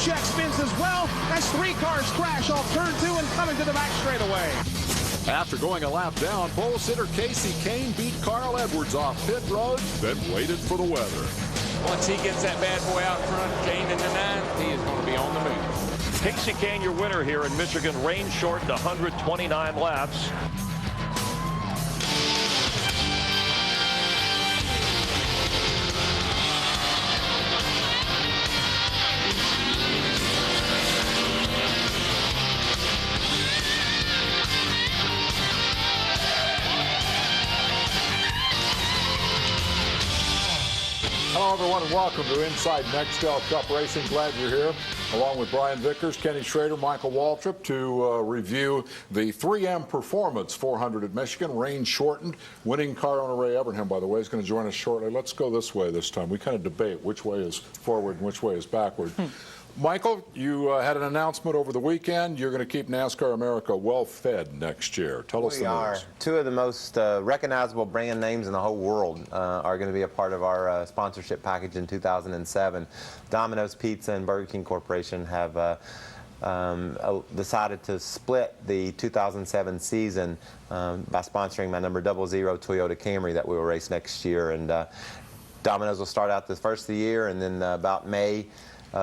check spins as well as 3 cars crash off turn 2 and come into the back straightaway. After going a lap down, pole sitter Casey Kane beat Carl Edwards off pit road, then waited for the weather. Once he gets that bad boy out front, Kane in the 9th, he is going to be on the move. Casey Kane, your winner here in Michigan, rain shortened 129 laps. Hello, everyone, and welcome to Inside Nextel Cup Racing. Glad you're here, along with Brian Vickers, Kenny Schrader, Michael Waltrip, to review the 3M Performance 400 at Michigan, rain shortened. Winning car owner Ray Evernham, by the way, is going to join us shortly. Let's go this way this time. We kind of debate which way is forward and which way is backward. Michael, you had an announcement over the weekend. You're going to keep NASCAR America well fed next year. Tell us the news. We are. 2 of the most recognizable brand names in the whole world are going to be a part of our sponsorship package in 2007. Domino's Pizza and Burger King Corporation have decided to split the 2007 season by sponsoring my number 00 Toyota Camry that we will race next year. And Domino's will start out the first of the year, and then about May,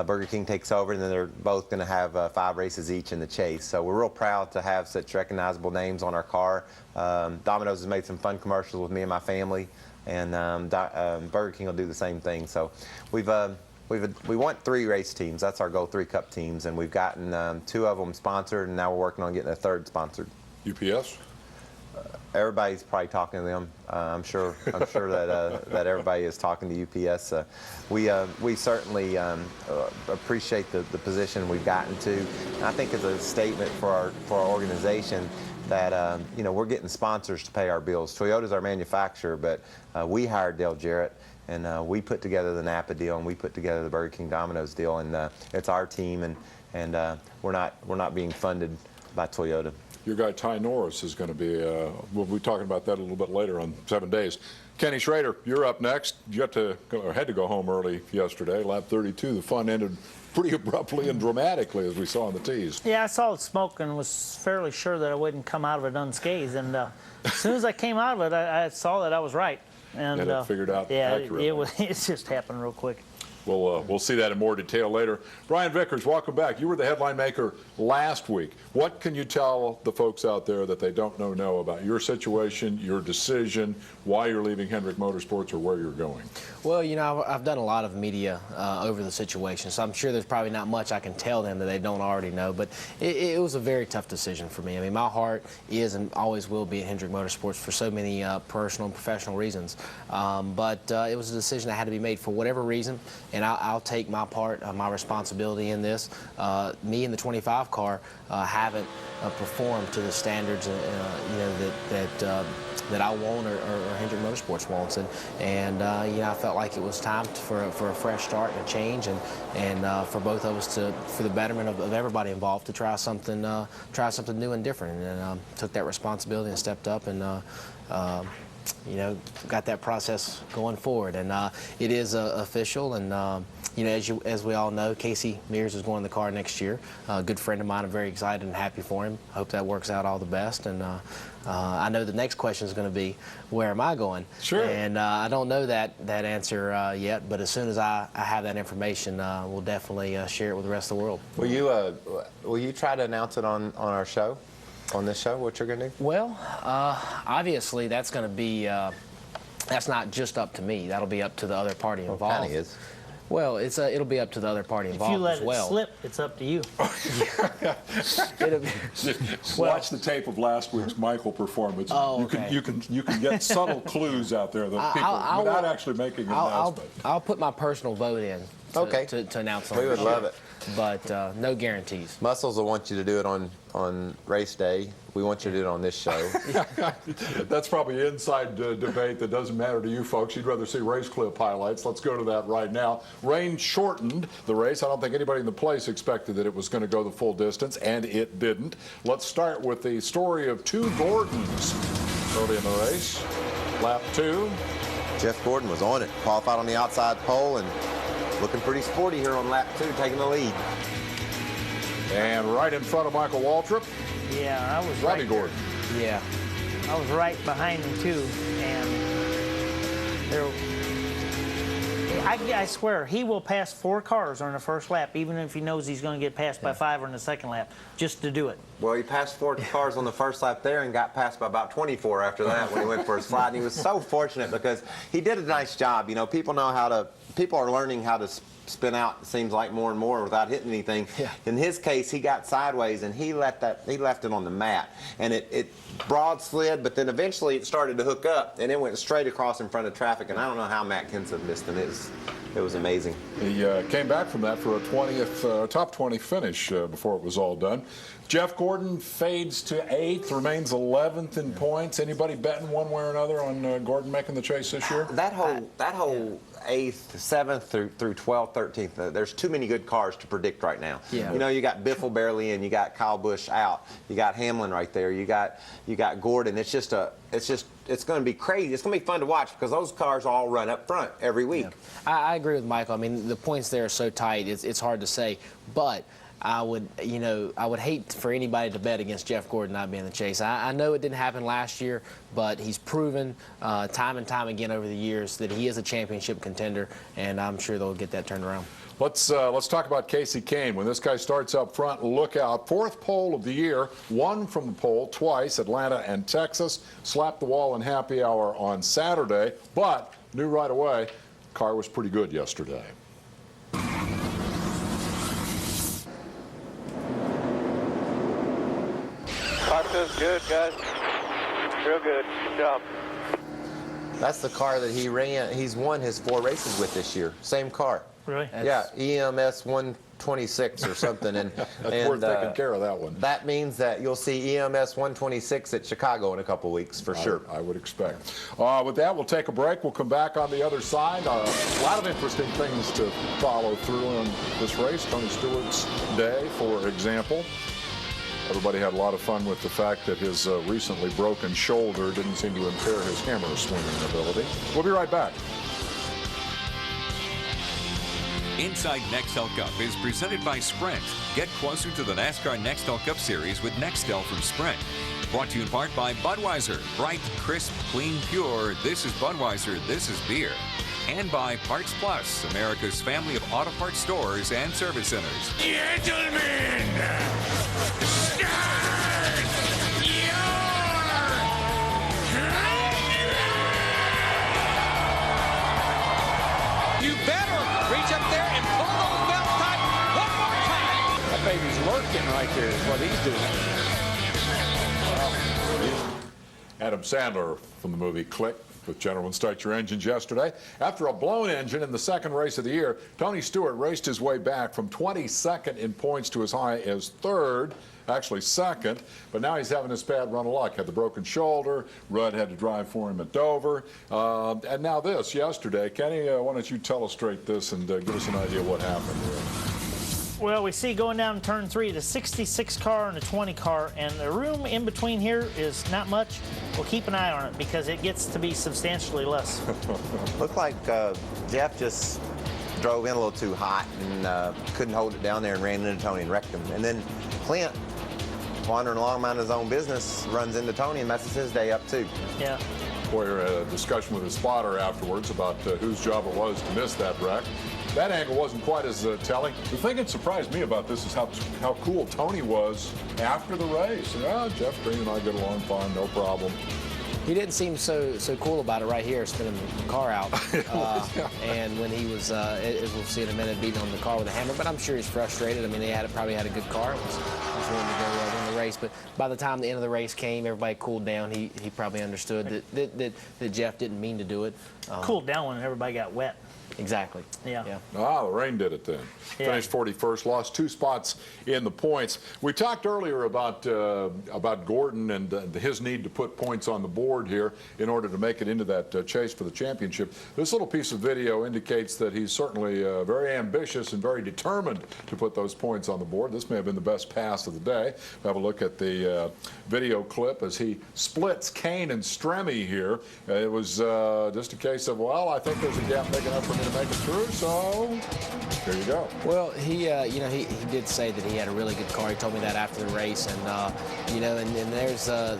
Burger King takes over, and then they're both going to have 5 races each in the chase. So we're real proud to have such recognizable names on our car. Domino's has made some fun commercials with me and my family, and Burger King will do the same thing. So we want 3 race teams. That's our goal, 3 Cup teams, and we've gotten 2 of them sponsored, and now we're working on getting a 3rd sponsored. UPS? Everybody's probably talking to them. I'm sure that everybody is talking to UPS. We certainly appreciate the position we've gotten to. And I think it's a statement for our organization that you know, we're getting sponsors to pay our bills. Toyota's our manufacturer, but we hired Dale Jarrett, and we put together the Napa deal, and we put together the Burger King Domino's deal, and it's our team, and we're not being funded by Toyota. Your guy Ty Norris is going to be, we'll be talking about that a little bit later on 7 days. Kenny Schrader, you're up next. You had to go home early yesterday, lap 32. The fun ended pretty abruptly and dramatically, as we saw in the tees. Yeah, I saw the smoke and was fairly sure that I wouldn't come out of it unscathed. And as soon as I came out of it, I saw that I was right. And had it figured out accurately. It just happened real quick. We'll see that in more detail later. Brian Vickers, welcome back. You were the headline maker last week. What can you tell the folks out there that they don't know about your situation, your decision, why you're leaving Hendrick Motorsports, or where you're going? Well, you know, I've done a lot of media over the situation, so I'm sure there's probably not much I can tell them that they don't already know, but it was a very tough decision for me. I mean, my heart is and always will be at Hendrick Motorsports for so many personal and professional reasons, but it was a decision that had to be made for whatever reason, and I'll take my part, my responsibility in this. Me and the 25 car haven't performed to the standards, you know, that I want or Hendrick Motorsports wants, and you know, I felt like it was time for a fresh start and a change, and for both of us for the betterment of everybody involved, to try something new and different, and took that responsibility and stepped up, and you know, got that process going forward, and it is official, and you know, as we all know, Casey Mears is going in the car next year. A good friend of mine. I'm very excited and happy for him. Hope that works out all the best, and I know the next question is going to be, where am I going? Sure. And I don't know that answer yet, but as soon as I have that information, we'll definitely share it with the rest of the world. Will you try to announce it on our show? On this show, what you're going to do? Well, obviously that's going to be, that's not just up to me. That'll be up to the other party involved. Well, Penny is. Well, it'll be up to the other party involved as well. If you let it slip, it's up to you. Watch the tape of last week's Michael performance. Oh, okay. You can get subtle clues out there that people, without actually making an announcement. I'll put my personal vote in to announce something. We would love it. But no guarantees. Muscles will want you to do it on race day. We want you to do it on this show. That's probably inside debate that doesn't matter to you folks. You'd rather see race clip highlights. Let's go to that right now. Rain shortened the race. I don't think anybody in the place expected that it was going to go the full distance, and it didn't. Let's start with the story of 2 Gordons early in the race. Lap 2. Jeff Gordon was on it. Qualified on the outside pole and looking pretty sporty here on lap 2, taking the lead. And right in front of Michael Waltrip, Yeah, I was Ronnie right there. Gordon. Yeah. I was right behind him too, and there. I swear he will pass 4 cars on the first lap, even if he knows he's going to get passed by 5 on the second lap, just to do it. Well, he passed 4 cars on the first lap there and got passed by about 24 after that when he went for a slide. And he was so fortunate because he did a nice job. You know, people are learning how to spin out, it seems like, more and more without hitting anything. Yeah. In his case, he got sideways and he left it on the mat. And it broad slid, but then eventually it started to hook up and it went straight across in front of traffic. And I don't know how Matt Kenseth missed him. It was amazing. He came back from that for a top 20 finish before it was all done. Jeff Gordon fades to 8th, remains 11th in points. Anybody betting one way or another on Gordon making the chase this year? That whole 8th, 7th through 12th, 13th, there's too many good cars to predict right now. Yeah. You know, you got Biffle barely in, you got Kyle Busch out, you got Hamlin right there, you got Gordon. It's going to be crazy. It's going to be fun to watch because those cars all run up front every week. Yeah. I agree with Michael. I mean, the points there are so tight, it's hard to say. But I would hate for anybody to bet against Jeff Gordon not being in the chase. I know it didn't happen last year, but he's proven time and time again over the years that he is a championship contender, and I'm sure they'll get that turned around. Let's talk about Casey Kane. When this guy starts up front, look out. 4th pole of the year, won from the pole twice, Atlanta and Texas. Slapped the wall in happy hour on Saturday, but knew right away car was pretty good yesterday. Car feels good, guys. Real good. Good job. That's the car that he ran. He's won his 4 races with this year. Same car. Really? Yeah, EMS 126 or something. And That's worth taking care of that one. That means that you'll see EMS 126 at Chicago in a couple weeks for sure. I would expect. With that, we'll take a break. We'll come back on the other side. A lot of interesting things to follow through in this race. Tony Stewart's day, for example. Everybody had a lot of fun with the fact that his recently broken shoulder didn't seem to impair his hammer swinging ability. We'll be right back. Inside Nextel Cup is presented by Sprint. Get closer to the NASCAR Nextel Cup Series with Nextel from Sprint. Brought to you in part by Budweiser. Bright, crisp, clean, pure. This is Budweiser. This is beer. And by Parts Plus, America's family of auto parts stores and service centers. Gentlemen, start You better reach up there and pull those belts tight one more time. That baby's lurking right there is what he's doing. Adam Sandler from the movie Click with Gentlemen Start Your Engines yesterday. After a blown engine in the second race of the year, Tony Stewart raced his way back from 22nd in points to as high as 3rd, actually 2nd, but now he's having his bad run of luck. Had the broken shoulder, Rudd had to drive for him at Dover, and now this yesterday. Kenny, why don't you illustrate this and give us an idea what happened here? Well, we see going down turn 3, the 66 car and the 20 car, and the room in between here is not much. We'll keep an eye on it because it gets to be substantially less. Looked like Jeff just drove in a little too hot and couldn't hold it down there and ran into Tony and wrecked him. And then Clint, wandering along minding his own business, runs into Tony and messes his day up too. Yeah. Boyer had a discussion with his spotter afterwards about whose job it was to miss that wreck. That angle wasn't quite as telling. The thing that surprised me about this is how cool Tony was after the race. Yeah, Jeff Green and I get along fine, no problem. He didn't seem so cool about it right here, spinning the car out. And when he was, as we'll see in a minute, beating on the car with a hammer. But I'm sure he's frustrated. I mean, they probably had a good car. It was willing to go win the race. But by the time the end of the race came, everybody cooled down. He probably understood that Jeff didn't mean to do it. Cooled down when everybody got wet. Exactly. Yeah. The rain did it then. Yeah. Finished 41st, lost 2 spots in the points. We talked earlier about Gordon and his need to put points on the board here in order to make it into that chase for the championship. This little piece of video indicates that he's certainly very ambitious and very determined to put those points on the board. This may have been the best pass of the day. We'll have a look at the video clip as he splits Kane and Stremme here. It was just a case of, well, I think there's a gap big enough for for me to make it through, so there you go. Well, he did say that he had a really good car. He told me that after the race, and and there's the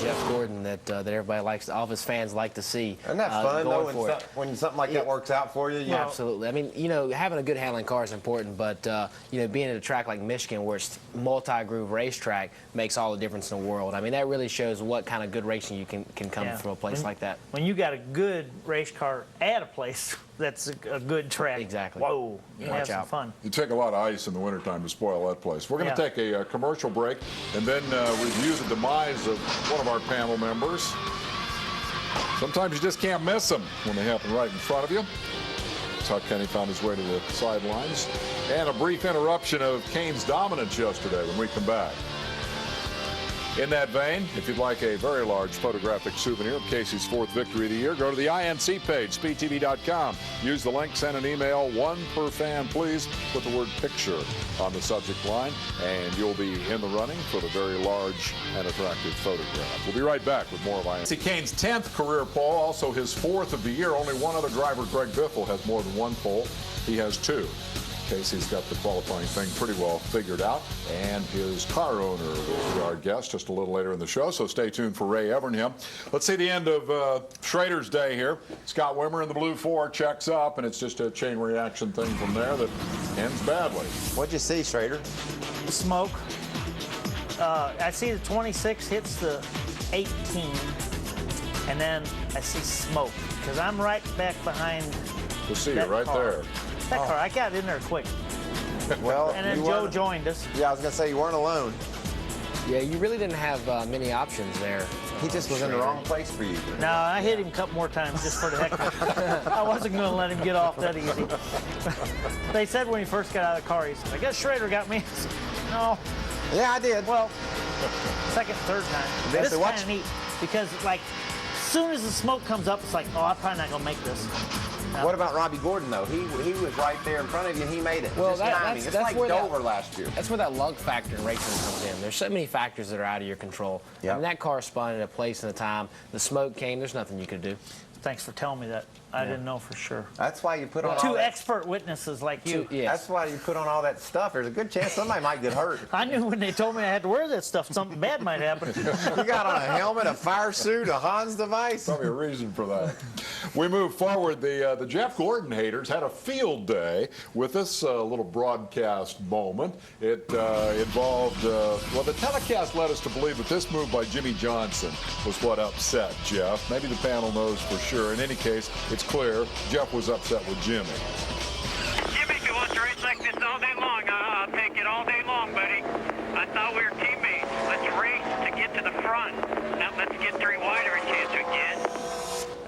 Jeff Gordon that everybody likes, all of his fans like to see. Isn't that fun though when something like that works out for you? Yeah, absolutely. I mean, having a good handling car is important, but being at a track like Michigan, where it's multi-groove racetrack, makes all the difference in the world. I mean, that really shows what kind of good racing you can come from a place like that. When you got a good race car at a place that's a good track. Exactly. Whoa, you have some fun. You take a lot of ice in the wintertime to spoil that place. We're going to take a commercial break and then review the demise of one of our panel members. Sometimes you just can't miss them when they happen right in front of you. That's how Kenny found his way to the sidelines. And a brief interruption of Kane's dominance yesterday when we come back. In that vein, if you'd like a very large photographic souvenir of Casey's 4th victory of the year, go to the INC page, speedtv.com. Use the link, send an email, one per fan, please. Put the word picture on the subject line, and you'll be in the running for the very large and attractive photograph. We'll be right back with more of INC. Kane's 10th career pole, also his 4th of the year. Only one other driver, Greg Biffle, has more than one pole. He has 2. Casey's got the qualifying thing pretty well figured out, and his car owner will be our guest just a little later in the show, so stay tuned for Ray Evernham. Let's see the end of Schrader's day here. Scott Wimmer in the blue 4 checks up, and it's just a chain reaction thing from there that ends badly. What'd you see, Schrader? Smoke. I see the 26 hits the 18, and then I see smoke, because I'm right back behind We'll see you right car. there. That car, I got in there quick. Well, and then Joe joined us. Yeah, I was going to say, you weren't alone. Yeah, you really didn't have many options there. He just was in the wrong place for you. No, I hit him a couple more times just for the heck of it. I wasn't going to let him get off that easy. They said when he first got out of the car, he said, I guess Schrader got me. No. Yeah, I did. Well, second, third time. This is kind of neat because, like, as soon as the smoke comes up, it's like, oh, I'm probably not going to make this. What about Robbie Gordon, though? He was right there in front of you, and he made it. Well, it's like where Dover last year. That's where that luck factor in racing comes in. There's so many factors that are out of your control. Yep. I mean, that car spun at a place and a time. The smoke came. There's nothing you could do. Thanks for telling me that. I didn't know for sure. That's why you put on all Two that. expert witnesses like you. Yes. That's why you put on all that stuff. There's a good chance somebody might get hurt. I knew when they told me I had to wear that stuff, something bad might happen. You got on a helmet, a fire suit, a Hans device. Probably a reason for that. We move forward. The Jeff Gordon haters had a field day with this little broadcast moment. It involved, well, the telecast led us to believe that this move by Jimmy Johnson was what upset Jeff. Maybe the panel knows for sure. In any case, it's clear Jeff was upset with Jimmy. Jimmy, if you want to race like this all day long, I'll take it all day long, buddy. I thought we were teammates. Let's race to get to the front. Now let's get 3 wider a chance again.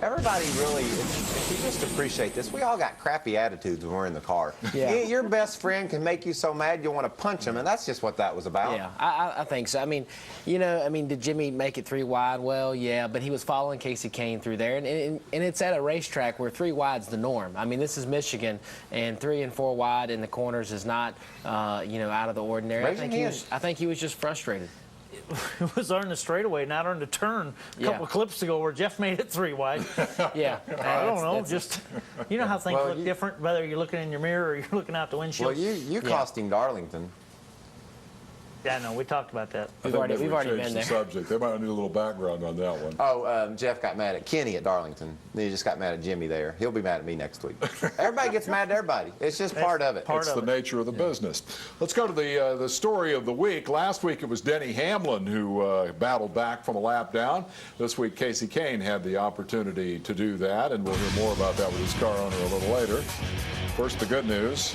Everybody really, if you just appreciate this, we all got crappy attitudes when we're in the car. Yeah. Your best friend can make you so mad you want to punch him, and that's just what that was about. Yeah, I think so. I mean, did Jimmy make it 3 wide? Well, yeah, but he was following Casey Kane through there, and it's at a racetrack where 3 wide's the norm. I mean, this is Michigan, and 3 and 4 wide in the corners is not, out of the ordinary. I think he was just frustrated. It was on the straightaway, not on the turn a couple of clips ago where Jeff made it 3 wide. Yeah. I don't know, just, you know how things look different, whether you're looking in your mirror or you're looking out the windshield. Well, you cost him Darlington. Yeah, no, we talked about that. We've already been the there. subject. They might need a little background on that one. Oh, Jeff got mad at Kenny at Darlington. Then he just got mad at Jimmy there. He'll be mad at me next week. Everybody gets mad at everybody. It's just part of it. It's the nature of the business. Let's go to the story of the week. Last week it was Denny Hamlin who battled back from a lap down. This week Casey Kane had the opportunity to do that, and we'll hear more about that with his car owner a little later. First, the good news.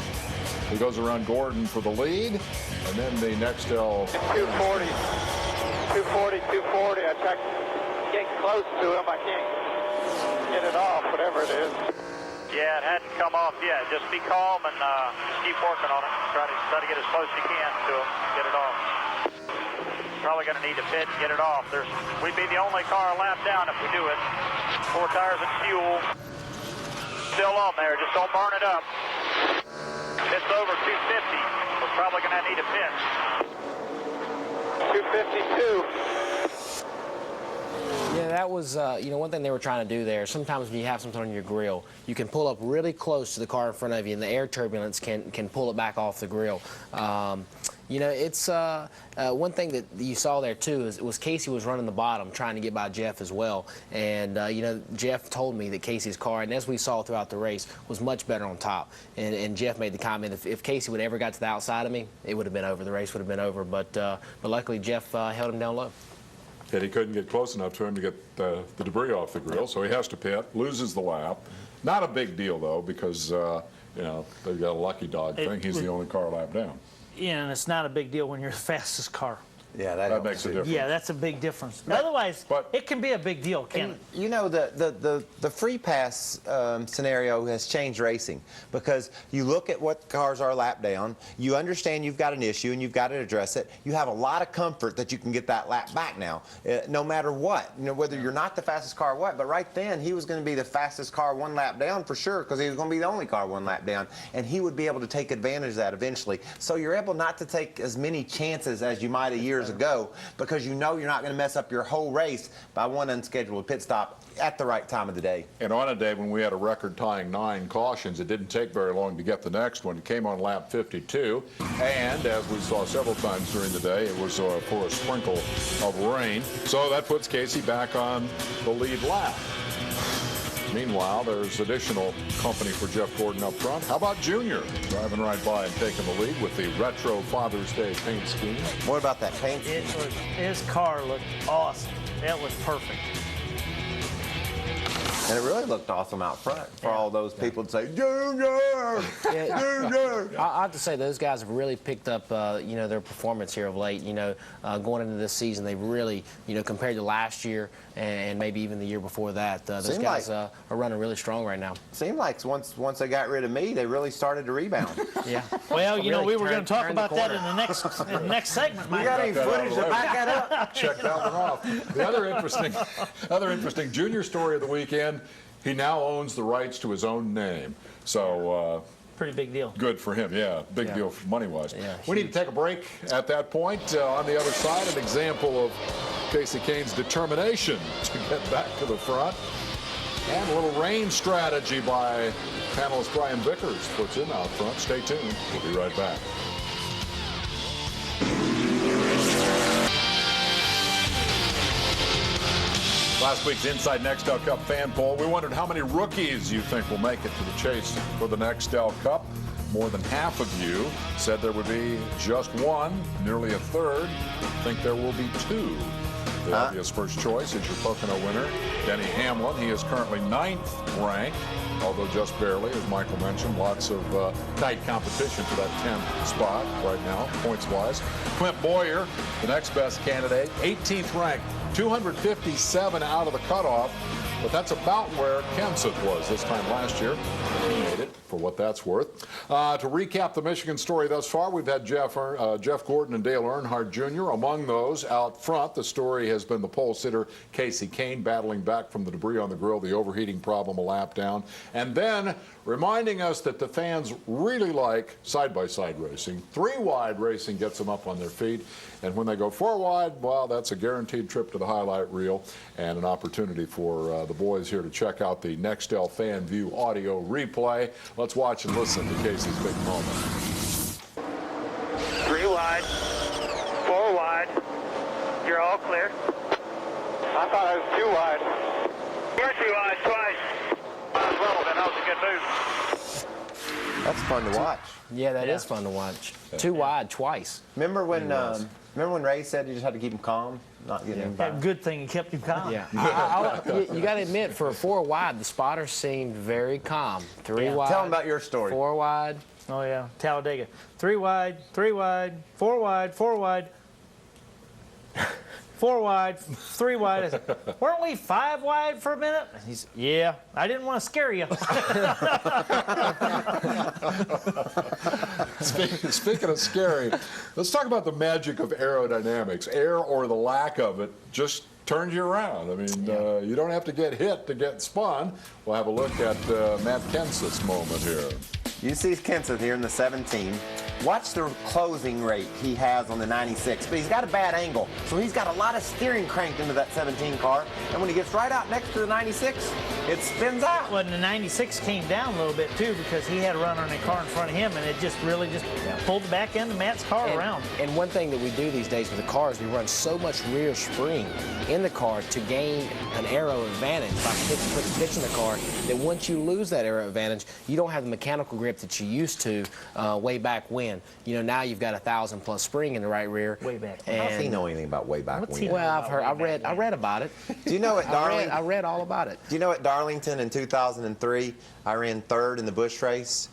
He goes around Gordon for the lead, and then the Nextel. 240. 240, 240. I tried getting close to him. I can't get it off, whatever it is. Yeah, it hadn't come off yet. Just be calm and just keep working on it. Try to get as close as you can to him. Get it off. Probably going to need to pit and get it off. We'd be the only car a lap down if we do it. 4 tires and fuel. Still on there. Just don't burn it up. It's over 250. We're probably going to need a pit. 252. Yeah, that was, you know, one thing they were trying to do there. Sometimes when you have something on your grill, you can pull up really close to the car in front of you, and the air turbulence can pull it back off the grill. You know, it's one thing that you saw there too was Casey was running the bottom, trying to get by Jeff as well. And you know, Jeff told me that Casey's car, and as we saw throughout the race, was much better on top. And Jeff made the comment, if Casey would ever got to the outside of me, it would have been over. The race would have been over. But luckily, Jeff held him down low. And he couldn't get close enough to him to get the debris off the grill, so he has to pit, loses the lap. Not a big deal though, because you know, they've got a lucky dog thing. He's the only car lap down. Yeah, and it's not a big deal when you're the fastest car. Yeah, that makes a difference. Yeah, that's a big difference. Otherwise, it can be a big deal, can't it? You know, the free pass scenario has changed racing, because you look at what cars are lap down, you understand you've got an issue and you've got to address it. You have a lot of comfort that you can get that lap back now, no matter what. You know, whether you're not the fastest car or what, but right then he was going to be the fastest car one lap down for sure, because he was going to be the only car one lap down, and he would be able to take advantage of that eventually. So you're able not to take as many chances as you might have years ago, because you know you're not going to mess up your whole race by one unscheduled pit stop at the right time of the day. And on a day when we had a record-tying 9 cautions, it didn't take very long to get the next one. It came on lap 52, and as we saw several times during the day, it was for a sprinkle of rain. So that puts Casey back on the lead lap. Meanwhile, there's additional company for Jeff Gordon up front. How about Junior driving right by and taking the lead with the retro Father's Day paint scheme? What about that paint scheme? His car looked awesome. That was perfect. And it really looked awesome out front for all those people to say, Junior! Junior! I have to say, those guys have really picked up, you know, their performance here of late. You know, going into this season, they've really, you know, compared to last year and maybe even the year before that, those guys are running really strong right now. Seemed like once they got rid of me, they really started to rebound. Yeah. Well, you know, we were going to talk about that in the next segment. You got any footage to back that up? Check that one off. The other interesting Junior story of the weekend. He now owns the rights to his own name. So pretty big deal. Good for him, yeah. Big deal money-wise. Yeah, we need to take a break at that point. On the other side, an example of Casey Kane's determination to get back to the front. And a little rain strategy by panelist Brian Vickers puts in out front. Stay tuned. We'll be right back. Last week's Inside Nextel Cup fan poll, we wondered how many rookies you think will make it to the chase for the Nextel Cup. More than half of you said there would be just one. Nearly a third think there will be 2. The obvious first choice is your Pocono winner, Denny Hamlin. He is currently 9th ranked, although just barely, as Michael mentioned. Lots of tight competition for that 10th spot right now, points-wise. Clint Boyer, the next best candidate, 18th ranked. 257 out of the cutoff, but that's about where Kenseth was this time last year. He made it, for what that's worth. To recap the Michigan story thus far, we've had Jeff Gordon and Dale Earnhardt Jr. Among those out front, the story has been the pole sitter Casey Kane battling back from the debris on the grill, the overheating problem a lap down, and then reminding us that the fans really like side-by-side racing. 3-wide racing gets them up on their feet, and when they go 4-wide, well, that's a guaranteed trip to the highlight reel and an opportunity for the boys here to check out the Nextel Fan View audio replay. Let's watch and listen to Casey's big moment. 3 wide, 4 wide. You're all clear. I thought it was 2 wide. You're 2 wide twice. Well, then that was a good move. That's fun to watch. Yeah, that is fun to watch. 2 wide twice. Remember when Ray said you just had to keep him calm, not getting him by? Good thing he kept him calm. Yeah. You got to admit, for a 4 wide, the spotter seemed very calm. 3 wide. Tell him about your story. 4 wide. Oh, yeah. Talladega. 3 wide, 3 wide, 4 wide, 4 wide. 4 wide, 3 wide. I said, weren't we 5 wide for a minute? And he's, yeah, I didn't want to scare you. Speaking of scary, let's talk about the magic of aerodynamics. Air, or the lack of it, just turns you around. I mean, you don't have to get hit to get spun. We'll have a look at Matt Kenseth's moment here. You see Kenseth here in the 17. Watch the closing rate he has on the 96, but he's got a bad angle. So he's got a lot of steering cranked into that 17 car, and when he gets right out next to the 96, it spins out. Well, the 96 came down a little bit too because he had a run on a car in front of him, and it just really pulled the back end of Matt's car around. And one thing that we do these days with the cars, we run so much rear spring in the car to gain an aero advantage by pitching the car, that once you lose that aero advantage, you don't have the mechanical grip that you used to way back when. You know, now you've got 1,000+ spring in the right rear. Way back. How does he know anything about way back when? Well, I've heard, I read about it. Do you know at Darlington? I read all about it. Do you know at Darlington in 2003, I ran 3rd in the Busch race.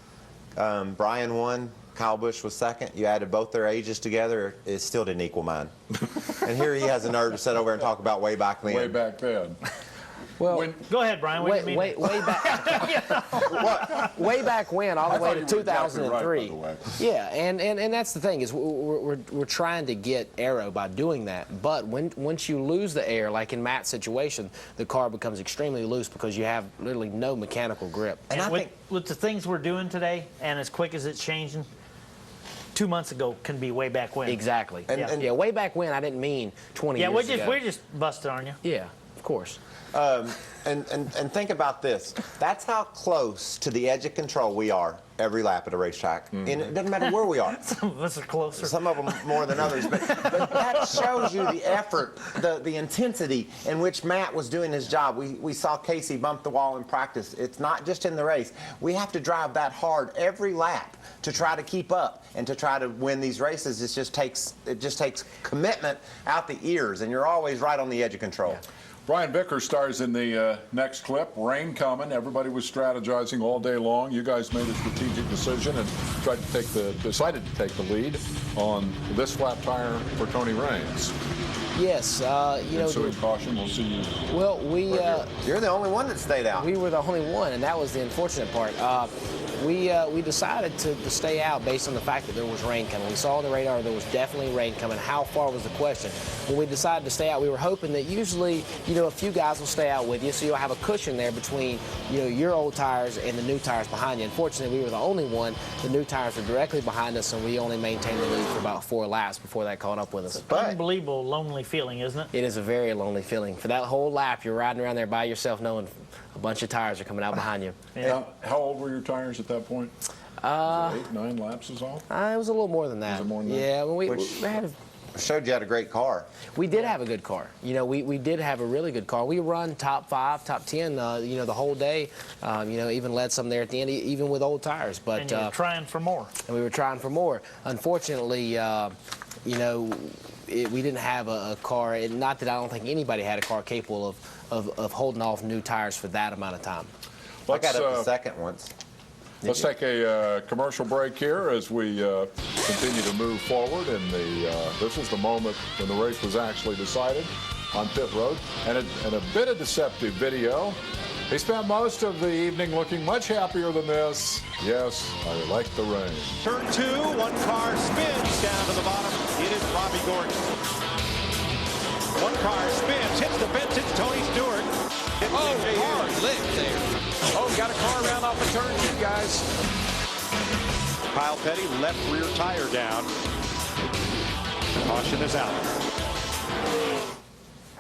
Brian won. Kyle Busch was 2nd. You added both their ages together, it still didn't equal mine. And here he has a nerve to sit over and talk about way back then. Way back then. Well, go ahead, Brian. What do you mean? Way back. Way back when, all the way to 2003. Right, by the way. Yeah, and that's the thing is we're trying to get aero by doing that. But once you lose the air, like in Matt's situation, the car becomes extremely loose because you have literally no mechanical grip. And I think with the things we're doing today, and as quick as it's changing, 2 months ago can be way back when. Exactly. And yeah, way back when, I didn't mean 20 years ago. Yeah, we're just busted on you. Yeah, of course. And think about this. That's how close to the edge of control we are every lap at a racetrack. And it doesn't matter where we are. Some of us are closer. Some of them more than others. But that shows you the effort, the intensity in which Matt was doing his job. We saw Casey bump the wall in practice. It's not just in the race. We have to drive that hard every lap to try to keep up and to try to win these races. It just takes commitment out the ears, and you're always right on the edge of control. Yeah. Brian Vickers stars in the next clip. Rain coming. Everybody was strategizing all day long. You guys made a strategic decision and decided to take the lead on this flat tire for Tony Raines. Yes, you know. Ensuing caution. We'll see you. Well, you're the only one that stayed out. We were the only one, and that was the unfortunate part. We decided to stay out based on the fact that there was rain coming. We saw on the radar there was definitely rain coming. How far was the question? When we decided to stay out, we were hoping that usually, you know, a few guys will stay out with you, so you'll have a cushion there between, you know, your old tires and the new tires behind you. Unfortunately, we were the only one. The new tires were directly behind us, and we only maintained the lead for about 4 laps before that caught up with us. Unbelievable lonely feeling, isn't it? It is a very lonely feeling. For that whole lap, you're riding around there by yourself knowing a bunch of tires are coming out behind you. Yeah. How old were your tires at that point? 8, 9 laps is all? It was a little more than that. Was it more than that? Yeah, well, we had showed you had a great car. We did have a good car. You know, we did have a really good car. We run top 5, top 10, you know, the whole day. You know, even led some there at the end, even with old tires. But and you were trying for more. And we were trying for more. Unfortunately, you know, we didn't have a car, and not that I don't think anybody had a car capable of holding off new tires for that amount of time. I got up to second once. Let's take a commercial break here as we continue to move forward. And this is the moment when the race was actually decided on pit road. And a bit of deceptive video. He spent most of the evening looking much happier than this. Yes, I like the rain. Turn 2, one car spins down to the bottom. It is Robbie Gordon. One car spins, hits the fence, it's Tony Stewart. Hard lick there. Oh, got a car around off the turn 2, guys. Kyle Petty, left rear tire down. Caution is out.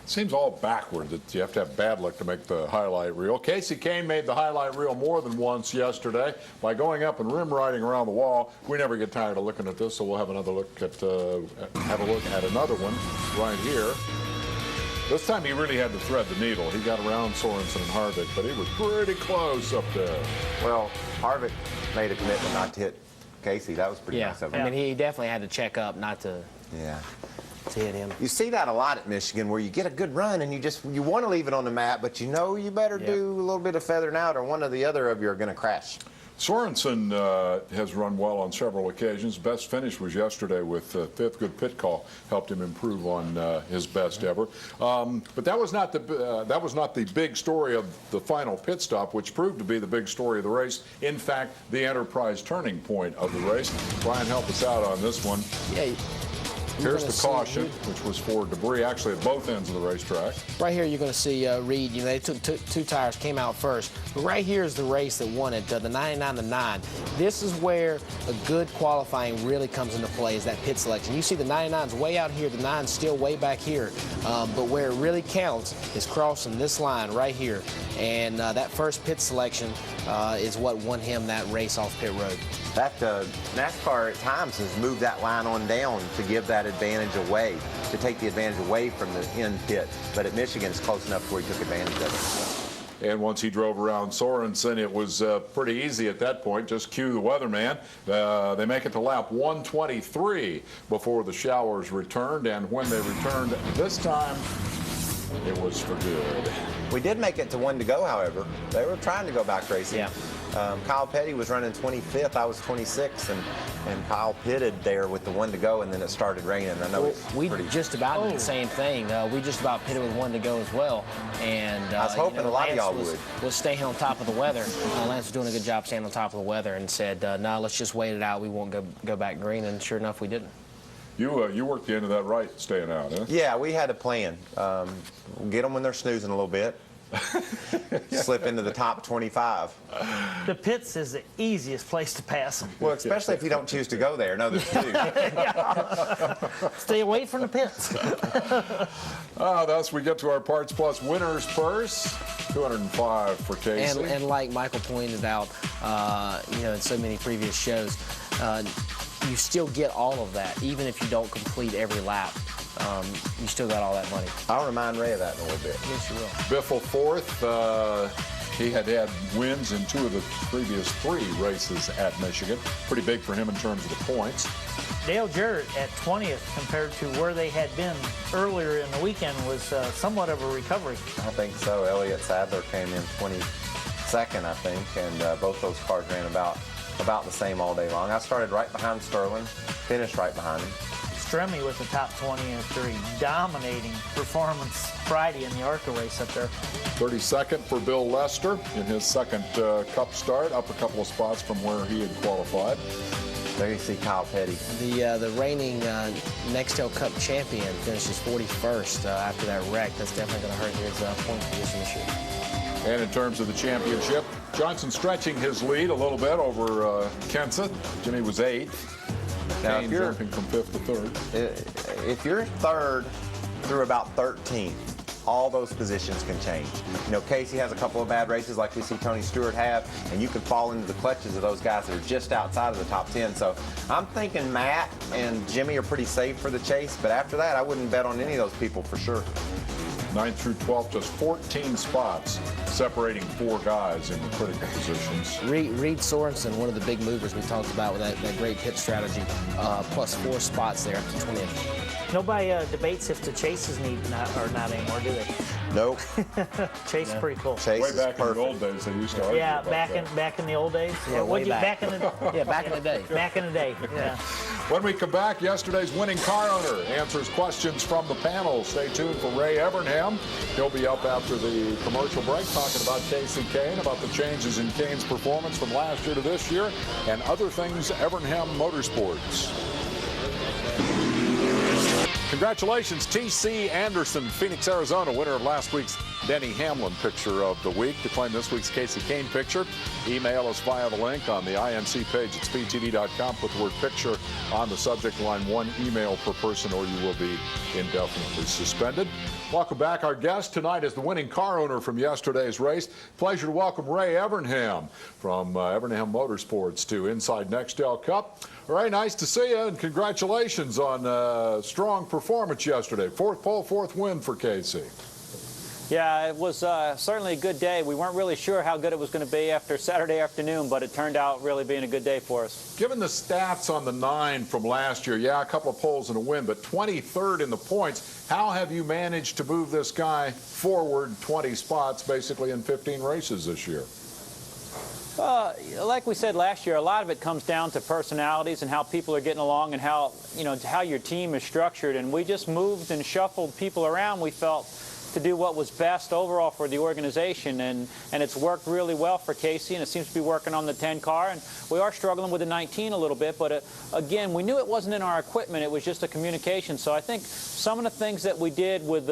It seems all backward that you have to have bad luck to make the highlight reel. Casey Kane made the highlight reel more than once yesterday by going up and rim riding around the wall. We never get tired of looking at this, so we'll have another look at another one right here. This time he really had to thread the needle. He got around Sorensen and Harvick, but he was pretty close up there. Well, Harvick made a commitment not to hit Casey. That was pretty nice of him. I mean, he definitely had to check up not to hit him. You see that a lot at Michigan, where you get a good run and you want to leave it on the mat, but you know you better do a little bit of feathering out, or one or the other of you are going to crash. Sorensen has run well on several occasions. Best finish was yesterday with 5th. Good pit call helped him improve on his best ever. But that was not the big story of the final pit stop, which proved to be the big story of the race. In fact, the Enterprise turning point of the race. Brian, help us out on this one. Yeah. Here's the caution, which was for debris actually at both ends of the racetrack. Right here, you're going to see Reed. They took two tires, came out first. But right here is the race that won it, the 99-9. This is where a good qualifying really comes into play, is that pit selection. You see the 99's way out here, the 9's still way back here. But where it really counts is crossing this line right here. And that first pit selection is what won him that race off pit road. That NASCAR at times has moved that line on down to give that advantage away, to take the advantage away from the end pit. But at Michigan, it's close enough where he took advantage of it. And once he drove around Sorensen, it was pretty easy at that point. Just cue the weatherman. They make it to lap 123 before the showers returned. And when they returned this time, it was for good. We did make it to 1 to go, however. They were trying to go back racing. Yeah. Kyle Petty was running 25th. I was 26th, and Kyle pitted there with the 1 to go, and then it started raining. I know we just about did the same thing. We just about pitted with 1 to go as well. And I was hoping a lot of y'all was staying on top of the weather. Lance was doing a good job staying on top of the weather, and said, "No, let's just wait it out. We won't go back green." And sure enough, we didn't. You worked the end of that right, staying out, huh? Yeah, we had a plan. Get them when they're snoozing a little bit. Slip into the top 25. The pits is the easiest place to pass them. Well, especially if you don't choose to go there. No, there's two. Stay away from the pits. Thus we get to our Parts Plus winner's purse, $205 for Casey. And like Michael pointed out, in so many previous shows, you still get all of that, even if you don't complete every lap. You still got all that money. I'll remind Ray of that in a little bit. Yes, you will. Biffle fourth. He had wins in 2 of the previous 3 races at Michigan. Pretty big for him in terms of the points. Dale Jarrett at 20th compared to where they had been earlier in the weekend was somewhat of a recovery. I think so. Elliott Sadler came in 22nd, I think, and both those cars ran about the same all day long. I started right behind Sterling, finished right behind him. Stremme with the top 20 after a dominating performance Friday in the ARCA race up there. 32nd for Bill Lester in his second Cup start, up a couple of spots from where he had qualified. There you see Kyle Petty. The reigning Nextel Cup champion finishes 41st after that wreck. That's definitely going to hurt his point position this year. And in terms of the championship, Johnson stretching his lead a little bit over Kenseth. Jimmy was 8th. Now, Kane jumping from 5th to 3rd. If you're 3rd through about 13th, all those positions can change. Casey has a couple of bad races like we see Tony Stewart have, and you can fall into the clutches of those guys that are just outside of the top 10. So I'm thinking Matt and Jimmy are pretty safe for the chase, but after that, I wouldn't bet on any of those people for sure. 9th through 12th, just 14 spots separating 4 guys in the critical positions. Reed Sorensen, one of the big movers we talked about with that great pit strategy, plus 4 spots there up to 20th. Nobody debates if the chases need or not anymore, do they? Nope. Chase is pretty cool. Chase Way back is perfect. in the old days, they used to argue about back in the old days. Yeah, way back. Back in the back in the day. Back in the day. Yeah. When we come back, yesterday's winning car owner answers questions from the panel. Stay tuned for Ray Evernham. He'll be up after the commercial break talking about Casey Kane, about the changes in Kane's performance from last year to this year, and other things Evernham Motorsports. Congratulations, T.C. Anderson, Phoenix, Arizona, winner of last week's Denny Hamlin picture of the week. To claim this week's Casey Kane picture, email us via the link on the INC page at speedtv.com. Put the word picture on the subject line, 1 email per person, or you will be indefinitely suspended. Welcome back. Our guest tonight is the winning car owner from yesterday's race. Pleasure to welcome Ray Evernham from Evernham Motorsports to Inside Nextel Cup. Ray, nice to see you, and congratulations on a strong performance yesterday. 4th pole, 4th win for Casey. Yeah, it was certainly a good day. We weren't really sure how good it was going to be after Saturday afternoon, but it turned out really being a good day for us. Given the stats on the 9 from last year, yeah, a couple of poles and a win, but 23rd in the points, how have you managed to move this guy forward 20 spots basically in 15 races this year? Like we said last year, a lot of it comes down to personalities and how people are getting along and how your team is structured. And we just moved and shuffled people around. We felt to do what was best overall for the organization, and it's worked really well for Casey, and it seems to be working on the 10 car, and we are struggling with the 19 a little bit, but again, we knew it wasn't in our equipment, it was just a communication. So I think some of the things that we did with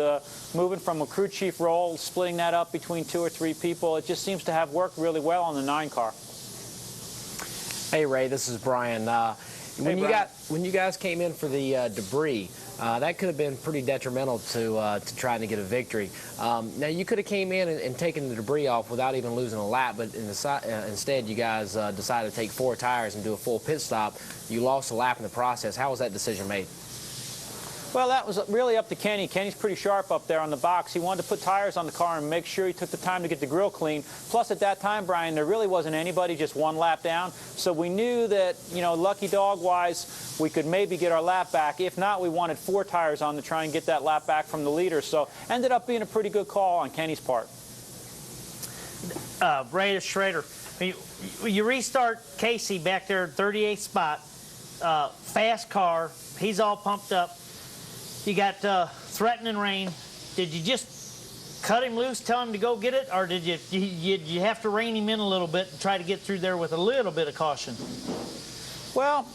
moving from a crew chief role, splitting that up between 2 or 3 people, it just seems to have worked really well on the 9 car. Hey Ray, this is Brian. When you guys came in for the debris, that could have been pretty detrimental to trying to get a victory. Now you could have came in and taken the debris off without even losing a lap, but instead you guys decided to take 4 tires and do a full pit stop. You lost a lap in the process. How was that decision made? Well, that was really up to Kenny. Kenny's pretty sharp up there on the box. He wanted to put tires on the car and make sure he took the time to get the grill clean. Plus, at that time, Brian, there really wasn't anybody just 1 lap down. So we knew that, you know, lucky dog-wise, we could maybe get our lap back. If not, we wanted 4 tires on to try and get that lap back from the leader. So ended up being a pretty good call on Kenny's part. Ray Schrader, you restart Casey back there, 38th spot, fast car. He's all pumped up. You got threatening rain. Did you just cut him loose, tell him to go get it, or did you have to rein him in a little bit and try to get through there with a little bit of caution? Well,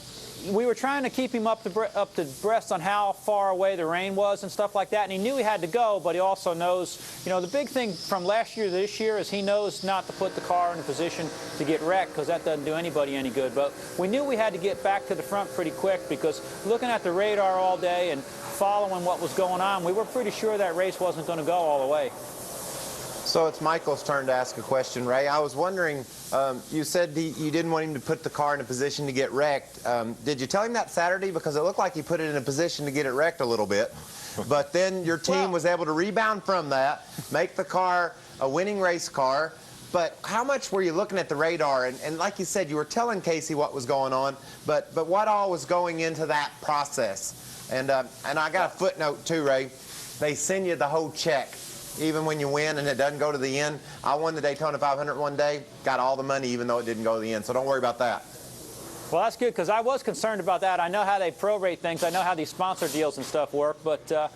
we were trying to keep him up to breast on how far away the rain was and stuff like that, and he knew he had to go, but he also knows, you know, the big thing from last year to this year is he knows not to put the car in a position to get wrecked, because that doesn't do anybody any good. But we knew we had to get back to the front pretty quick, because looking at the radar all day and following what was going on, we were pretty sure that race wasn't going to go all the way. So it's Michael's turn to ask a question, Ray. I was wondering, you said you didn't want him to put the car in a position to get wrecked. Did you tell him that Saturday? Because it looked like he put it in a position to get it wrecked a little bit. But then your team was able to rebound from that, make the car a winning race car. But how much were you looking at the radar? And like you said, you were telling Casey what was going on, but what all was going into that process? And I got a footnote too, Ray. They send you the whole check. Even when you win and it doesn't go to the end. I won the Daytona 500 one day, got all the money even though it didn't go to the end, so don't worry about that. Well, that's good, because I was concerned about that. I know how they prorate things. I know how these sponsor deals and stuff work, but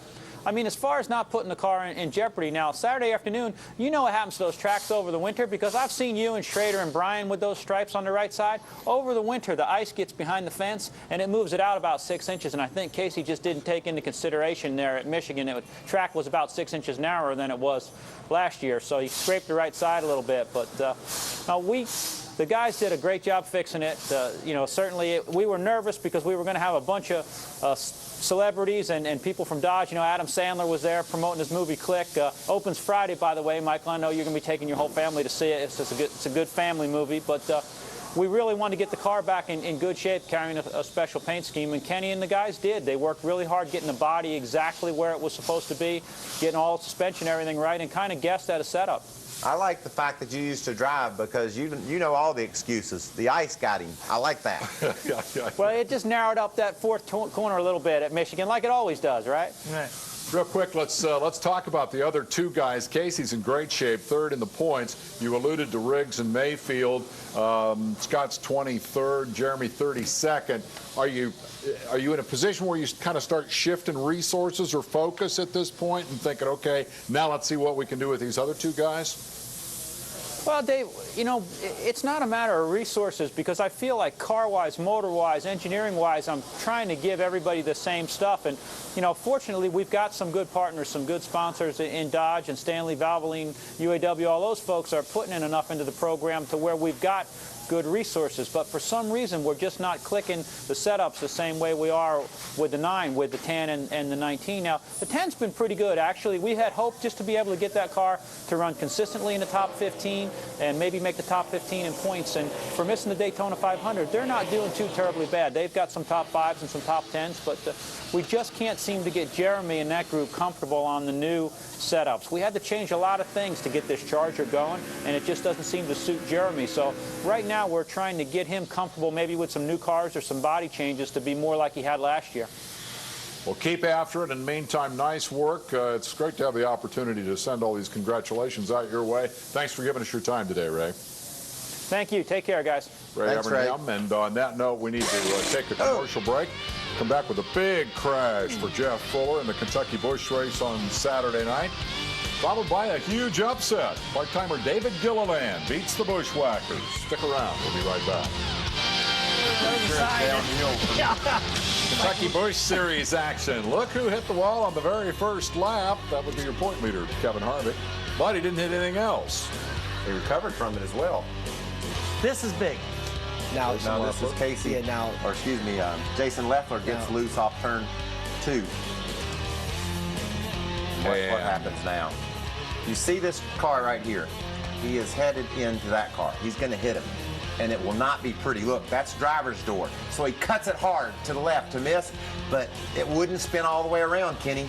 I mean, as far as not putting the car in jeopardy, now, Saturday afternoon, you know what happens to those tracks over the winter, because I've seen you and Schrader and Brian with those stripes on the right side. Over the winter, the ice gets behind the fence, and it moves it out about 6 inches, and I think Casey just didn't take into consideration there at Michigan. The track was about 6 inches narrower than it was last year, so he scraped the right side a little bit. But the guys did a great job fixing it. You know, certainly we were nervous because we were going to have a bunch of celebrities and people from Dodge. You know, Adam Sandler was there promoting his movie Click. Opens Friday, by the way. Michael, I know you're going to be taking your whole family to see it. It's a good family movie. But we really wanted to get the car back in good shape, carrying a special paint scheme. And Kenny and the guys did. They worked really hard getting the body exactly where it was supposed to be, getting all the suspension, everything right, and kind of guessed at a setup. I like the fact that you used to drive, because you know all the excuses. The ice got him. I like that. Well, it just narrowed up that fourth corner a little bit at Michigan, like it always does, right? Right. Real quick, let's talk about the other 2 guys. Casey's in great shape, 3rd in the points. You alluded to Riggs and Mayfield. Scott's 23rd, Jeremy 32nd. Are you in a position where you kind of start shifting resources or focus at this point and thinking, okay, now let's see what we can do with these other 2 guys? Well, Dave, you know, it's not a matter of resources, because I feel like car-wise, motor-wise, engineering-wise, I'm trying to give everybody the same stuff. And, you know, fortunately, we've got some good partners, some good sponsors in Dodge and Stanley, Valvoline, UAW. All those folks are putting in enough into the program to where we've got good resources, but for some reason we're just not clicking the setups the same way we are with the 9, with the 10 and the 19. Now, the 10's been pretty good, actually. We had hoped just to be able to get that car to run consistently in the top 15 and maybe make the top 15 in points, and for missing the Daytona 500, they're not doing too terribly bad. They've got some top 5s and some top 10s, but we just can't seem to get Jeremy and that group comfortable on the new setups. We had to change a lot of things to get this Charger going, and it just doesn't seem to suit Jeremy. So right now we're trying to get him comfortable, maybe with some new cars or some body changes, to be more like he had last year. Well, keep after it. In the meantime, nice work. It's great to have the opportunity to send all these congratulations out your way. Thanks for giving us your time today, Ray. Thank you. Take care, guys. Ray Evernham. And on that note, we need to take a commercial break. Come back with a big crash for Jeff Fuller in the Kentucky Busch Race on Saturday night. followed by a huge upset. Part-timer David Gilliland beats the Bushwhackers. Stick around. We'll be right back. Kentucky Bush Series action. Look who hit the wall on the very first lap. That would be your point leader, Kevin Harvick. But he didn't hit anything else. He recovered from it as well. This is big. Now this is Casey. Yeah, or excuse me, Jason Leffler gets loose off turn 2. What happens now? You see this car right here. He is headed into that car. He's going to hit him. And it will not be pretty. Look, that's driver's door. So he cuts it hard to the left to miss, but it wouldn't spin all the way around, Kenny.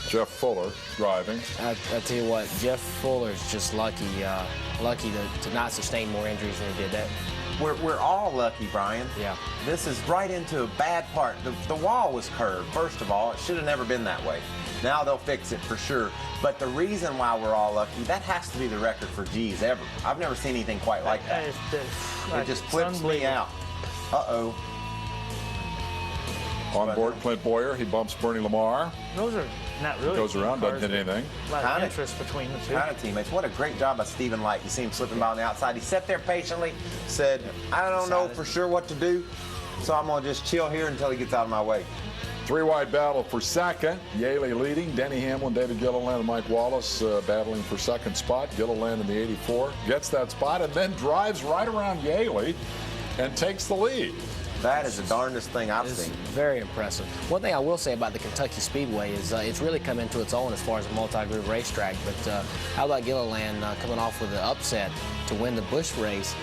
Jeff Fuller driving. I tell you what, Jeff Fuller's just lucky to not sustain more injuries than he did. That. We're all lucky, Brian. Yeah. This is right into a bad part. The wall was curved, first of all. It should have never been that way. Now they'll fix it for sure. But the reason why we're all lucky, that has to be the record for G's ever. I've never seen anything quite like that. It just flips me out. Uh-oh. On board Clint Boyer, he bumps Bernie Lamar. Those are not really. Goes around, doesn't hit anything. A lot of interest between the two. Kind of teammates. What a great job by Stephen Light. You see him slipping by on the outside. He sat there patiently, said, I don't know for sure what to do, so I'm going to just chill here until he gets out of my way. Three-wide battle for second. Yaley leading. Denny Hamlin, David Gilliland, and Mike Wallace battling for second spot. Gilliland in the 84 gets that spot and then drives right around Yaley and takes the lead. That is the darndest thing I've seen. Very impressive. One thing I will say about the Kentucky Speedway is it's really come into its own as far as a multi-groove racetrack. But how about Gilliland coming off with an upset to win the Busch race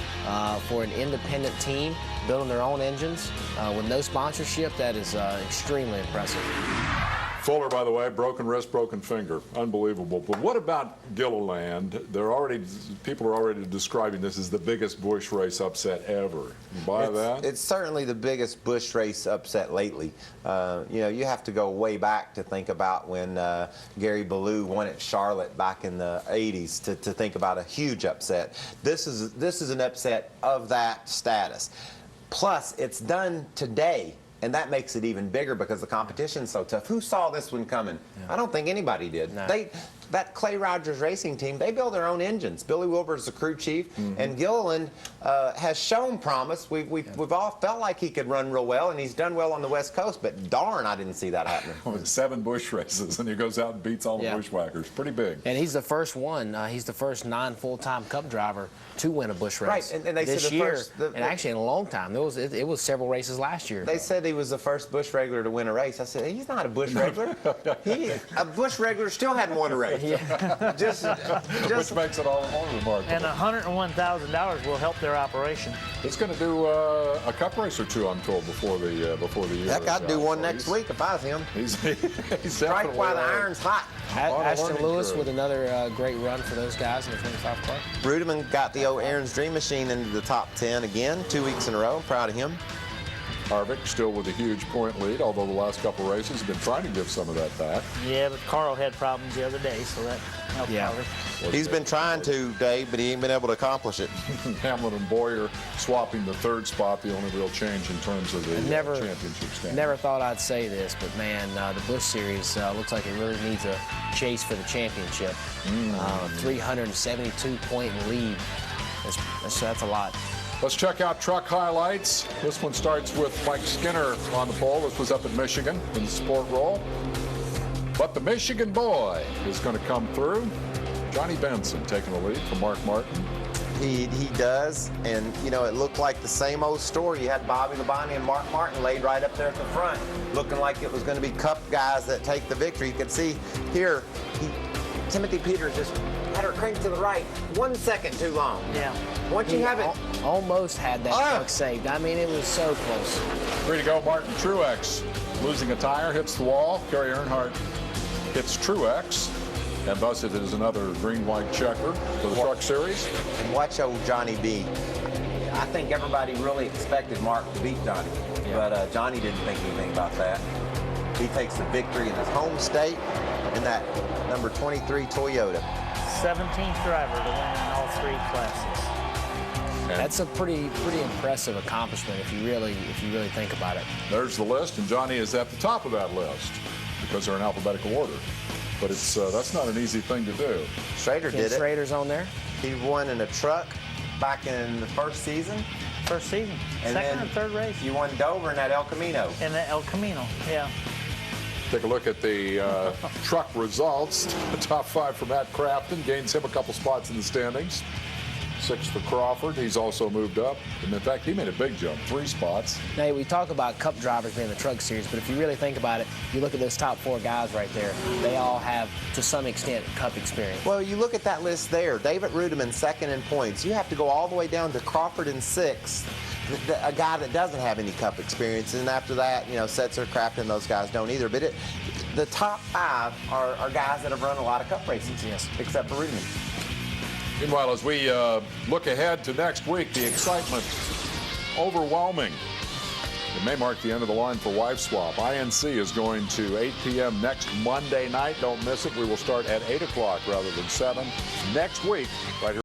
for an independent team, building their own engines with no sponsorship? That is extremely impressive. Fuller, by the way, broken wrist, broken finger. Unbelievable. But what about Gilliland? People are already describing this as the biggest Busch race upset ever. You buy that? It's certainly the biggest Busch race upset lately. You have to go way back to think about when Gary Ballou won at Charlotte back in the 80s to think about a huge upset. This is an upset of that status. Plus, it's done today. And that makes it even bigger because the competition's so tough. Who saw this one coming? Yeah. I don't think anybody did. No. That Clay Rogers racing team, they build their own engines. Billy Wilbur's the crew chief, and Gilliland has shown promise. We've all felt like he could run real well, and he's done well on the West Coast, but darn, I didn't see that happening. 7 Busch races, and he goes out and beats all the Bushwhackers. Pretty big. And he's the first one. He's the first non-full-time Cup driver to win a Busch race. Right, and they this said year, and actually in a long time. It was several races last year. They said he was the first Busch regular to win a race. I said, he's not a Busch regular. A Busch regular still hadn't won a race. Yeah. Just which makes it all more remarkable. And $101,000 will help their operation. He's going to do a Cup race or two, I'm told, before the year. Heck, I'd do one next week if I was him. He's right while the iron's hot. Ashton Lewis with another great run for those guys in the 25 car. Brudeman got the old Aaron's Dream Machine into the top 10 again, 2 weeks in a row. I'm proud of him. Harvick still with a huge point lead, although the last couple of races have been trying to give some of that back. Yeah, but Carl had problems the other day, so that helped Harvick. He's been trying to, Dave, but he ain't been able to accomplish it. Hamlin and Boyer swapping the third spot, the only real change in terms of the championship standing. Never thought I'd say this, but man, the Busch Series looks like it really needs a chase for the championship. 372-point lead. That's a lot. Let's check out truck highlights. This one starts with Mike Skinner on the pole. This was up at Michigan in the sport roll. But the Michigan boy is going to come through. Johnny Benson taking the lead from Mark Martin. He does, and it looked like the same old story. You had Bobby Labonte and Mark Martin laid right up there at the front, looking like it was going to be Cup guys that take the victory. You could see here, Timothy Peters just had her cranked to the right 1 second too long. Yeah. Once you have it. Almost had that truck saved. I mean, it was so close. 3 to go, Martin Truex losing a tire, hits the wall. Gary Earnhardt hits Truex. And thus it is another green-white checker for the Truck Series. And watch old Johnny B. I think everybody really expected Mark to beat Johnny. Yeah. But Johnny didn't think anything about that. He takes the victory in his home state in that number 23 Toyota. 17th driver to win in all 3 classes. That's a pretty impressive accomplishment if you really think about it. There's the list, and Johnny is at the top of that list because they're in alphabetical order. but it's that's not an easy thing to do. Schrader did it. Schrader's on there. He won in a truck back in the first season. First season. And Second then or third race. You won Dover in that El Camino. In the El Camino, yeah. Take a look at the truck results. The top 5 for Matt Crafton, gains him a couple spots in the standings. 6 for Crawford. He's also moved up. And in fact, he made a big jump, 3 spots. Now, we talk about Cup drivers being the Truck Series, but if you really think about it, you look at those top 4 guys right there, they all have, to some extent, Cup experience. Well, you look at that list there. David Rudeman, 2nd in points. You have to go all the way down to Crawford in 6th, a guy that doesn't have any Cup experience. And after that, you know, Setzer, Crafton, those guys don't either. But the top 5 are guys that have run a lot of Cup races, yes, except for Rudeman. Meanwhile, as we look ahead to next week, the excitement overwhelming. It may mark the end of the line for Wife Swap. INC is going to 8 p.m. next Monday night. Don't miss it. We will start at 8 o'clock rather than 7 next week right here.